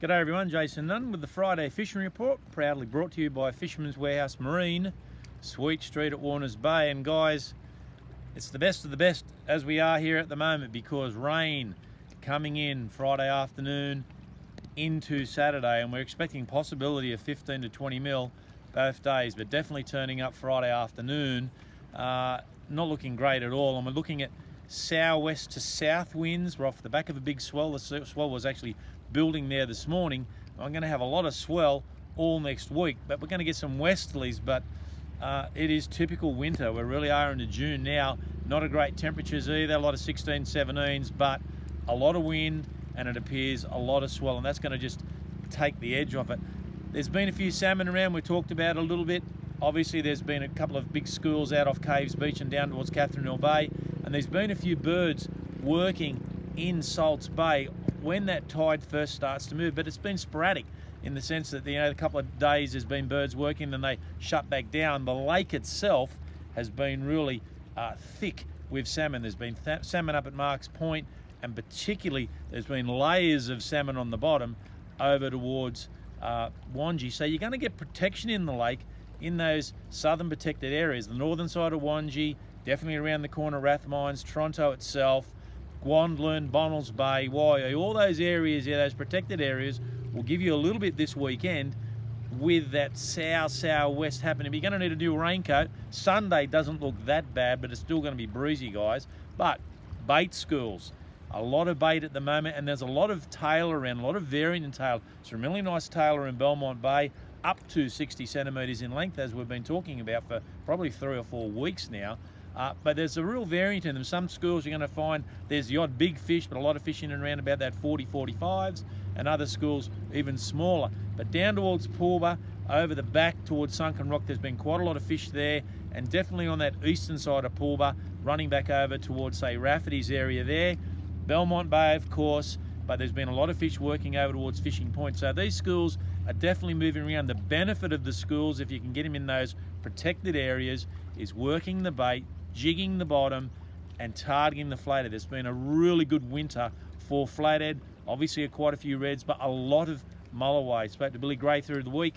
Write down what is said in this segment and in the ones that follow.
G'day everyone, Jason Nunn with the Friday Fishing Report, proudly brought to you by Fisherman's Warehouse Marine, Sweet Street at Warners Bay. And guys, it's the best of the best as we are here at the moment, because rain coming in Friday afternoon into Saturday, and we're expecting possibility of 15 to 20 mil both days, but definitely turning up Friday afternoon. Not looking great at all, and we're looking at southwest to south winds. We're off the back of a big swell. The swell was actually building there this morning. I'm going to have a lot of swell all next week, but we're going to get some westerlies. But it is typical winter. We really are into June now. Not a great temperatures either, a lot of 16s, 17s, but a lot of wind, and it appears a lot of swell, and that's going to just take the edge off it. There's been a few salmon around. We talked about it a little bit. Obviously there's been a couple of big schools out off Caves Beach and down towards Catherine Hill Bay, and there's been a few birds working in Salts Bay when that tide first starts to move, but it's been sporadic in the sense that, a couple of days there's been birds working, then they shut back down. The lake itself has been really thick with salmon. There's been salmon up at Marks Point, and particularly there's been layers of salmon on the bottom over towards Swansea. So you're going to get protection in the lake in those southern protected areas, the northern side of Swansea, definitely around the corner, Rathmines, Toronto itself, Gwandlin, Bonnells Bay, Waiau, all those areas, those protected areas will give you a little bit this weekend with that southwest happening. You're going to need a new raincoat. Sunday doesn't look that bad, but it's still going to be breezy, guys. But bait schools, a lot of bait at the moment, and there's a lot of tail around, a lot of variant in tail. Some really nice tailor in Belmont Bay, up to 60 centimetres in length, as we've been talking about for probably 3 or 4 weeks now. But there's a real variant in them. Some schools you're going to find there's the odd big fish, but a lot of fish in and around about that 40, 45s, and other schools even smaller. But down towards Pooba, over the back towards Sunken Rock, there's been quite a lot of fish there, and definitely on that eastern side of Pooba, running back over towards, say, Rafferty's area there. Belmont Bay, of course, but there's been a lot of fish working over towards Fishing Point. So these schools are definitely moving around. The benefit of the schools, if you can get them in those protected areas, is working the bait, jigging the bottom, and targeting the flathead. There's been a really good winter for flathead. Obviously quite a few reds, but a lot of mulloway. Spoke to Billy Gray through the week.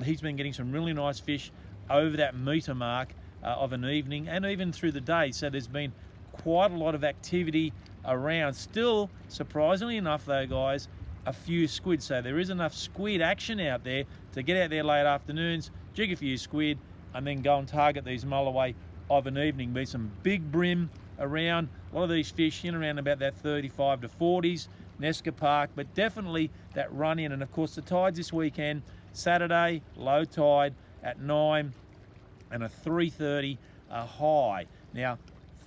He's been getting some really nice fish over that metre mark of an evening, and even through the day. So there's been quite a lot of activity around. Still, surprisingly enough though, guys, a few squid. So there is enough squid action out there to get out there late afternoons, jig a few squid, and then go and target these mulloway of an evening. Be some big brim around. A lot of these fish in around about that 35 to 40s, Nesca Park, but definitely that run in. And of course the tides this weekend, Saturday, low tide at 9 and a 3:30 high. Now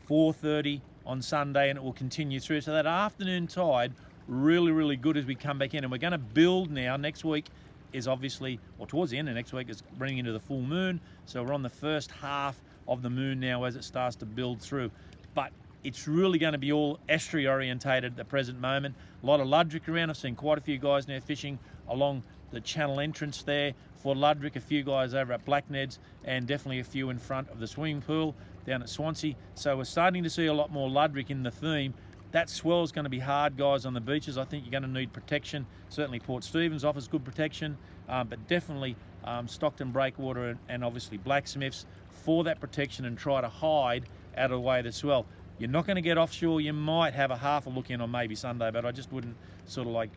4:30 on Sunday, and it will continue through. So that afternoon tide, really good as we come back in. And we're going to build now. Next week is obviously, or towards the end of next week, is bringing into the full moon. So we're on the first half of the moon now as it starts to build through. But it's really going to be all estuary orientated at the present moment. A lot of luderick around. I've seen quite a few guys now fishing along the channel entrance there for luderick, a few guys over at Blackned's, and definitely a few in front of the swimming pool down at Swansea. So we're starting to see a lot more luderick in the theme. That swell is going to be hard, guys, on the beaches. I think you're going to need protection. Certainly Port Stephens offers good protection, but definitely Stockton Breakwater and obviously Blacksmiths for that protection, and try to hide out of the way of the swell. You're not going to get offshore. You might have a half a look in on maybe Sunday, but I just wouldn't sort of like,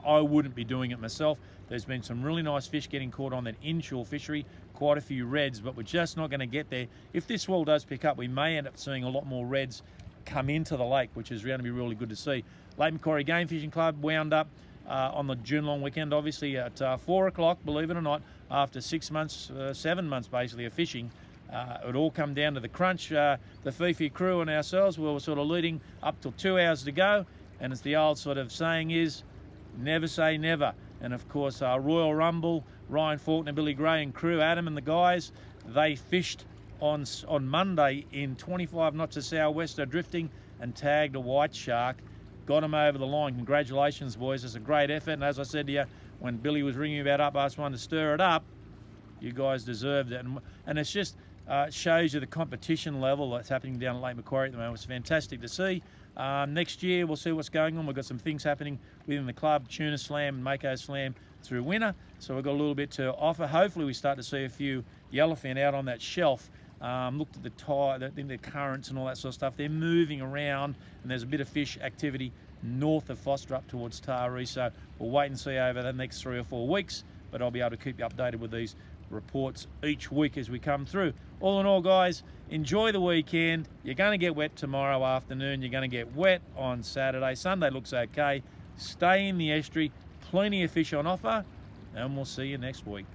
I wouldn't be doing it myself. There's been some really nice fish getting caught on that inshore fishery, quite a few reds, but we're just not going to get there. If this swell does pick up, we may end up seeing a lot more reds come into the lake, which is going to be really good to see. Lake Macquarie Game Fishing Club wound up on the June long weekend, obviously at 4 o'clock, believe it or not, after 6 months, 7 months basically of fishing. It all come down to the crunch. The Fifi crew and ourselves, we were sort of leading up till 2 hours to go, and as the old sort of saying is, never say never. And of course Royal Rumble, Ryan Faulkner, Billy Gray and crew, Adam and the guys, they fished on Monday in 25 knots of sou'wester drifting and tagged a white shark. Got him over the line. Congratulations, boys. It's a great effort. And as I said to you, when Billy was ringing about up, asked one to stir it up, you guys deserved it. And it's just shows you the competition level that's happening down at Lake Macquarie at the moment. It's fantastic to see. Next year, we'll see what's going on. We've got some things happening within the club, Tuna Slam and Mako Slam through winter. So we've got a little bit to offer. Hopefully we start to see a few yellowfin out on that shelf. Looked at the tide, the currents and all that sort of stuff. They're moving around, and there's a bit of fish activity north of Foster up towards Taree. So we'll wait and see over the next 3 or 4 weeks, but I'll be able to keep you updated with these reports each week as we come through. All in all, guys, enjoy the weekend. You're going to get wet tomorrow afternoon. You're going to get wet on Saturday. Sunday looks okay. Stay in the estuary. Plenty of fish on offer, and we'll see you next week.